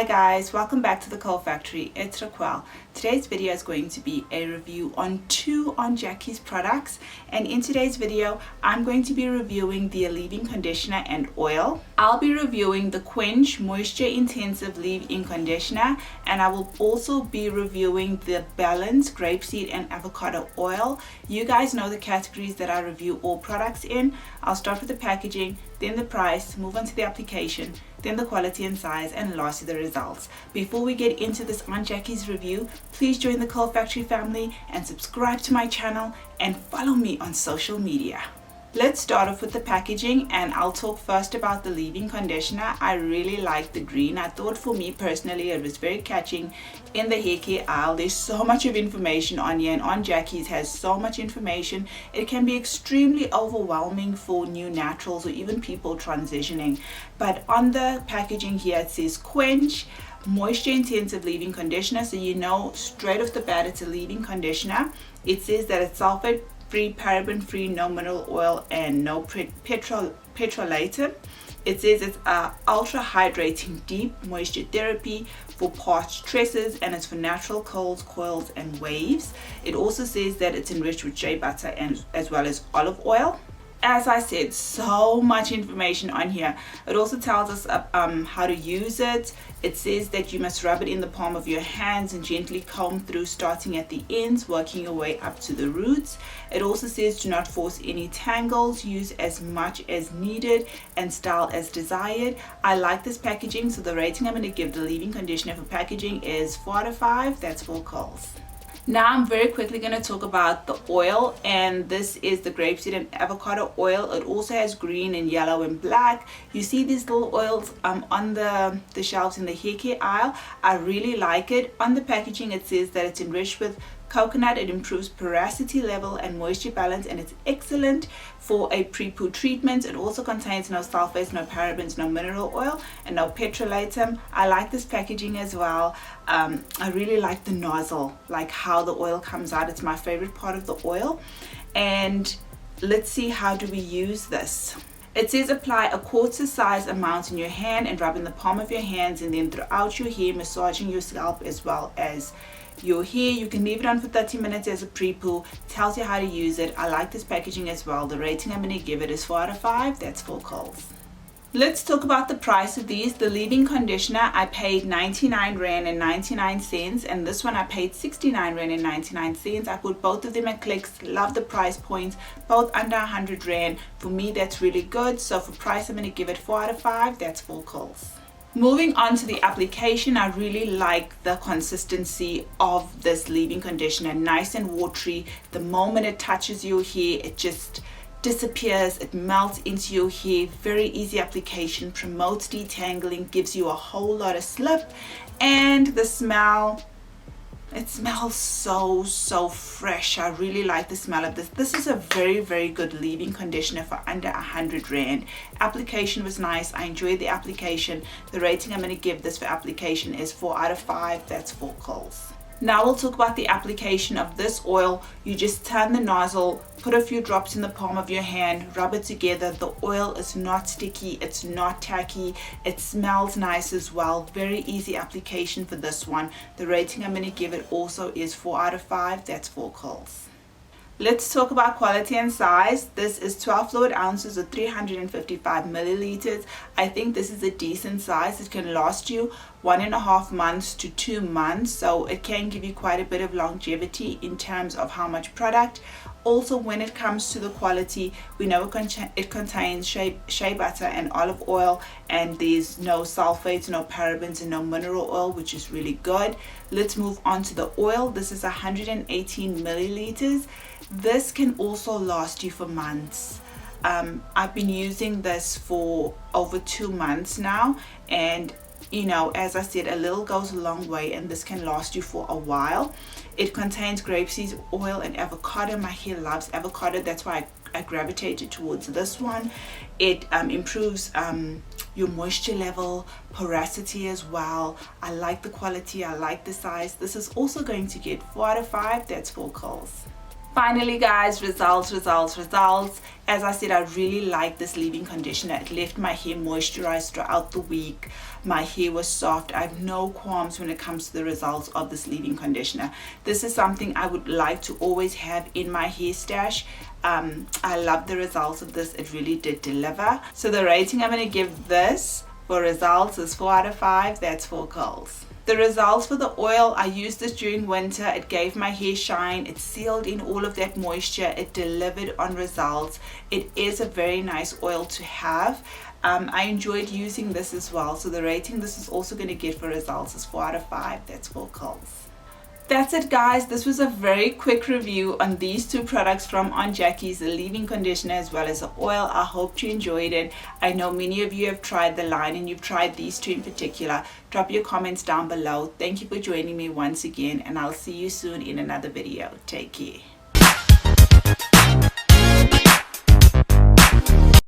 Hi guys, welcome back to the Curl Factory. It's Raquel. Today's video is going to be a review on two on Jackie's products, and in today's video I'm going to be reviewing the leave-in conditioner and oil. I'll be reviewing the Quench moisture intensive leave-in conditioner, and I will also be reviewing the Balance Grapeseed and Avocado oil. You guys know the categories that I review all products in. I'll start with the packaging, then the price, move on to the application, then the quality and size, and lastly the results. Before we get into this Aunt Jackie's review, please join the Curl Factory family and subscribe to my channel and follow me on social media. Let's start off with the packaging, and I'll talk first about the leave-in conditioner. I really like the green. I thought for me personally it was very catching in the hair care aisle. There's so much of information on here, and Aunt Jackie's has so much information. It can be extremely overwhelming for new naturals or even people transitioning. But on the packaging here it says Quench moisture intensive leave-in conditioner, so you know straight off the bat it's a leave-in conditioner. It says that it's sulfate free, paraben free, no mineral oil, and no petrolatum. It says it's ultra-hydrating deep moisture therapy for parched tresses, and it's for natural curls, coils, and waves. It also says that it's enriched with shea butter and as well as olive oil. As I said, so much information on here. It also tells us how to use it. It says that you must rub it in the palm of your hands and gently comb through, starting at the ends, working your way up to the roots. It also says do not force any tangles, use as much as needed and style as desired. I like this packaging, so the rating I'm going to give the leave-in conditioner for packaging is 4 out of 5. That's 4 curls. Now I'm very quickly going to talk about the oil, and this is the Grapeseed and Avocado oil. It also has green and yellow and black. You see these little oils on the shelves in the hair care aisle. I really like it. On the packaging it says that it's enriched with coconut. It improves porosity level and moisture balance, and it's excellent for a pre-poo treatment. It also contains no sulfates, no parabens, no mineral oil, and no petrolatum. I like this packaging as well. I really like the nozzle, like how the oil comes out. It's my favorite part of the oil. And let's see, how do we use this? It says apply a quarter size amount in your hand and rub in the palm of your hands, and then throughout your hair, massaging your scalp as well as your hair. You can leave it on for 30 minutes as a pre-poo. Tells you how to use it. I like this packaging as well. The rating I'm going to give it is 4 out of 5. That's 4 curls. Let's talk about the price of these. The leave-in conditioner I paid 99 Rand and 99 cents, and this one I paid 69 Rand and 99 cents. I put both of them at Clicks. Love the price points, both under 100 Rand. For me that's really good, so for price I'm going to give it 4 out of 5. That's 4 curls. Moving on to the application, I really like the consistency of this leave-in conditioner. Nice and watery. The moment it touches your hair, it just disappears. It melts into your hair. Very easy application. Promotes detangling. Gives you a whole lot of slip. And the smell, it smells so fresh. I really like the smell of this. This is a very good leave-in conditioner for under 100 Rand. Application was nice. I enjoyed the application. The rating I'm going to give this for application is 4 out of 5. That's 4 curls. Now we'll talk about the application of this oil. You just turn the nozzle, put a few drops in the palm of your hand, rub it together. The oil is not sticky, it's not tacky, it smells nice as well. Very easy application for this one. The rating I'm going to give it also is 4 out of 5. That's 4 curls. Let's talk about quality and size. This is 12 fluid ounces or 355 milliliters. I think this is a decent size. It can last you 1.5 months to 2 months, so it can give you quite a bit of longevity in terms of how much product. Also, when it comes to the quality, we know it contains shea butter and olive oil, and there's no sulfates, no parabens, and no mineral oil, which is really good. Let's move on to the oil. This is 118 milliliters. This can also last you for months. I've been using this for over 2 months now, and you know, as I said, a little goes a long way, and this can last you for a while. It contains grapeseed oil and avocado. My hair loves avocado, that's why I gravitated towards this one. It improves your moisture level, porosity as well. I like the quality, I like the size. This is also going to get 4 out of 5. That's 4 curls. Finally guys, results. As I said, I really like this leave-in conditioner. It left my hair moisturized throughout the week. My hair was soft. I have no qualms when it comes to the results of this leave-in conditioner. This is something I would like to always have in my hair stash. I love the results of this. It really did deliver. So the rating I'm going to give this for results is 4 out of 5. That's 4 Coils. The results for the oil, I used this during winter. It gave my hair shine. It sealed in all of that moisture. It delivered on results. It is a very nice oil to have. I enjoyed using this as well. So the rating this is also going to get for results is 4 out of 5. That's 4 Coils. That's it guys. This was a very quick review on these two products from Aunt Jackie's, the leave-in conditioner as well as the oil. I hope you enjoyed it. I know many of you have tried the line and you've tried these two in particular. Drop your comments down below. Thank you for joining me once again, and I'll see you soon in another video. Take care.